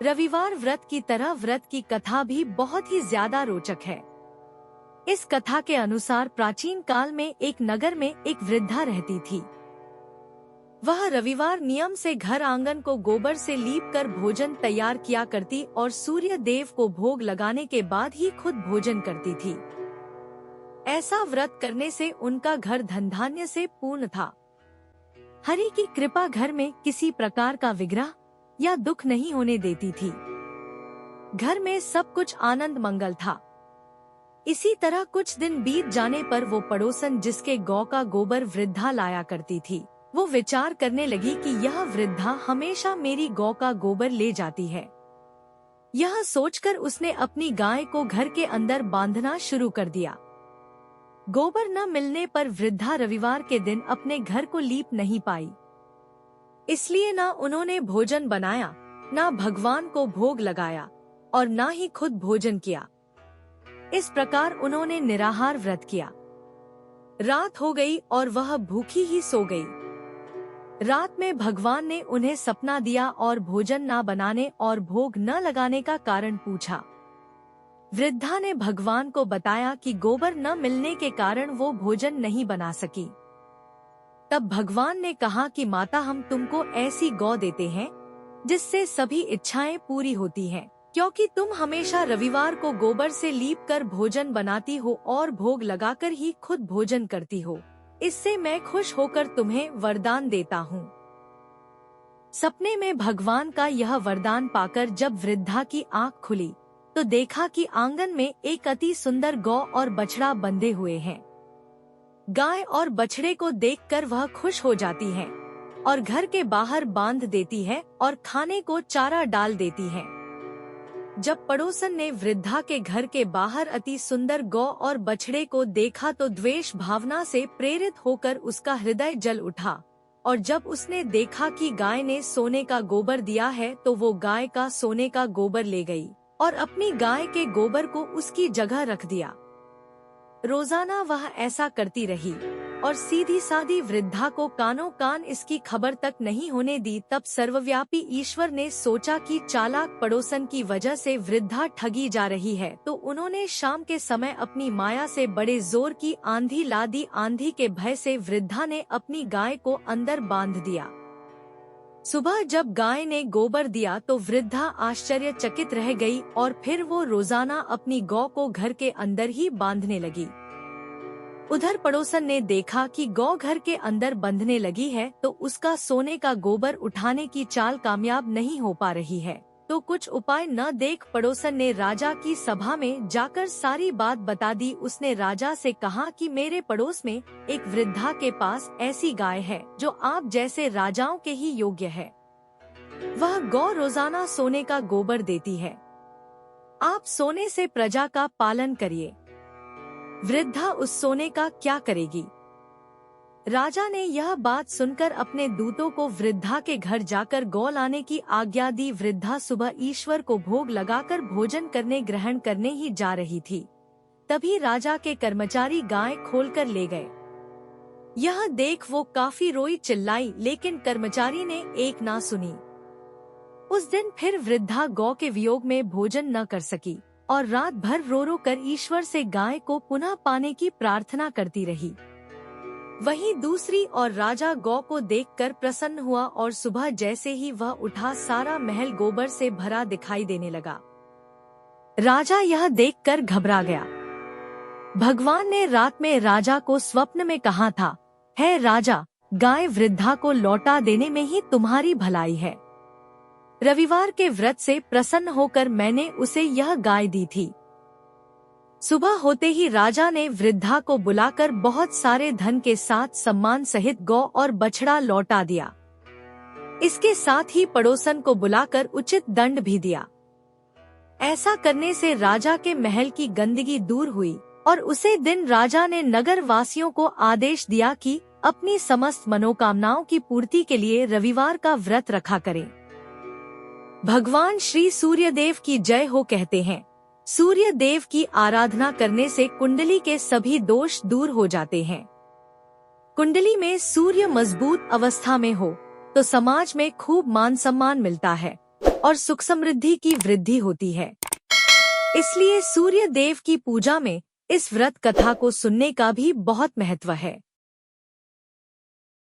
रविवार व्रत की तरह व्रत की कथा भी बहुत ही ज्यादा रोचक है। इस कथा के अनुसार प्राचीन काल में एक नगर में एक वृद्धा रहती थी। वह रविवार नियम से घर आंगन को गोबर से लीप कर भोजन तैयार किया करती और सूर्य देव को भोग लगाने के बाद ही खुद भोजन करती थी। ऐसा व्रत करने से उनका घर धन धान्य से पूर्ण था। हरि की कृपा घर में किसी प्रकार का विग्रह या दुख नहीं होने देती थी। घर में सब कुछ आनंद मंगल था। इसी तरह कुछ दिन बीत जाने पर वो पड़ोसन जिसके गौ का गोबर वृद्धा लाया करती थी, वो विचार करने लगी कि यह वृद्धा हमेशा मेरी गौ का गोबर ले जाती है। यह सोचकर उसने अपनी गाय को घर के अंदर बांधना शुरू कर दिया। गोबर न मिलने पर वृद्धा रविवार के दिन अपने घर को लीप नहीं पाई। इसलिए न उन्होंने भोजन बनाया, न भगवान को भोग लगाया और न ही खुद भोजन किया। इस प्रकार उन्होंने निराहार व्रत किया। रात हो गई और वह भूखी ही सो गई। रात में भगवान ने उन्हें सपना दिया और भोजन न बनाने और भोग न लगाने का कारण पूछा। वृद्धा ने भगवान को बताया कि गोबर न मिलने के कारण वो भोजन नहीं बना सकी। तब भगवान ने कहा कि माता, हम तुमको ऐसी गौ देते हैं जिससे सभी इच्छाएं पूरी होती हैं, क्योंकि तुम हमेशा रविवार को गोबर से लीप कर भोजन बनाती हो और भोग लगाकर ही खुद भोजन करती हो। इससे मैं खुश होकर तुम्हें वरदान देता हूँ। सपने में भगवान का यह वरदान पाकर जब वृद्धा की आँख खुली तो देखा कि आंगन में एक अति सुंदर गौ और बछड़ा बंधे हुए हैं। गाय और बछड़े को देखकर वह खुश हो जाती है और घर के बाहर बांध देती है और खाने को चारा डाल देती है। जब पड़ोसन ने वृद्धा के घर के बाहर अति सुंदर गौ और बछड़े को देखा तो द्वेष भावना से प्रेरित होकर उसका हृदय जल उठा, और जब उसने देखा कि गाय ने सोने का गोबर दिया है तो वो गाय का सोने का गोबर ले गई और अपनी गाय के गोबर को उसकी जगह रख दिया। रोजाना वह ऐसा करती रही और सीधी सादी वृद्धा को कानों कान इसकी खबर तक नहीं होने दी। तब सर्वव्यापी ईश्वर ने सोचा कि चालाक पड़ोसन की वजह से वृद्धा ठगी जा रही है, तो उन्होंने शाम के समय अपनी माया से बड़े जोर की आंधी ला दी। आंधी के भय से वृद्धा ने अपनी गाय को अंदर बांध दिया। सुबह जब गाय ने गोबर दिया तो वृद्धा आश्चर्यचकित रह गई और फिर वो रोजाना अपनी गौ को घर के अंदर ही बांधने लगी। उधर पड़ोसन ने देखा कि गौ घर के अंदर बंधने लगी है तो उसका सोने का गोबर उठाने की चाल कामयाब नहीं हो पा रही है, तो कुछ उपाय न देख पड़ोसन ने राजा की सभा में जाकर सारी बात बता दी। उसने राजा से कहा कि मेरे पड़ोस में एक वृद्धा के पास ऐसी गाय है जो आप जैसे राजाओं के ही योग्य है। वह गौ रोजाना सोने का गोबर देती है। आप सोने से प्रजा का पालन करिए। वृद्धा उस सोने का क्या करेगी? राजा ने यह बात सुनकर अपने दूतों को वृद्धा के घर जाकर गौ लाने की आज्ञा दी। वृद्धा सुबह ईश्वर को भोग लगाकर भोजन करने ग्रहण करने ही जा रही थी, तभी राजा के कर्मचारी गाय खोलकर ले गए। यह देख वो काफी रोई चिल्लाई, लेकिन कर्मचारी ने एक ना सुनी। उस दिन फिर वृद्धा गौ के वियोग में भोजन न कर सकी और रात भर रो रो कर ईश्वर से गाय को पुनः पाने की प्रार्थना करती रही। वहीं दूसरी और राजा गौ को देखकर प्रसन्न हुआ और सुबह जैसे ही वह उठा सारा महल गोबर से भरा दिखाई देने लगा। राजा यह देखकर घबरा गया। भगवान ने रात में राजा को स्वप्न में कहा था, है राजा, गाय वृद्धा को लौटा देने में ही तुम्हारी भलाई है। रविवार के व्रत से प्रसन्न होकर मैंने उसे यह गाय दी थी। सुबह होते ही राजा ने वृद्धा को बुलाकर बहुत सारे धन के साथ सम्मान सहित गौ और बछड़ा लौटा दिया। इसके साथ ही पड़ोसन को बुलाकर उचित दंड भी दिया। ऐसा करने से राजा के महल की गंदगी दूर हुई और उसी दिन राजा ने नगर वासियों को आदेश दिया कि अपनी समस्त मनोकामनाओं की पूर्ति के लिए रविवार का व्रत रखा करें। भगवान श्री सूर्यदेव की जय हो कहते हैं। सूर्य देव की आराधना करने से कुंडली के सभी दोष दूर हो जाते हैं। कुंडली में सूर्य मजबूत अवस्था में हो तो समाज में खूब मान सम्मान मिलता है और सुख समृद्धि की वृद्धि होती है। इसलिए सूर्य देव की पूजा में इस व्रत कथा को सुनने का भी बहुत महत्व है।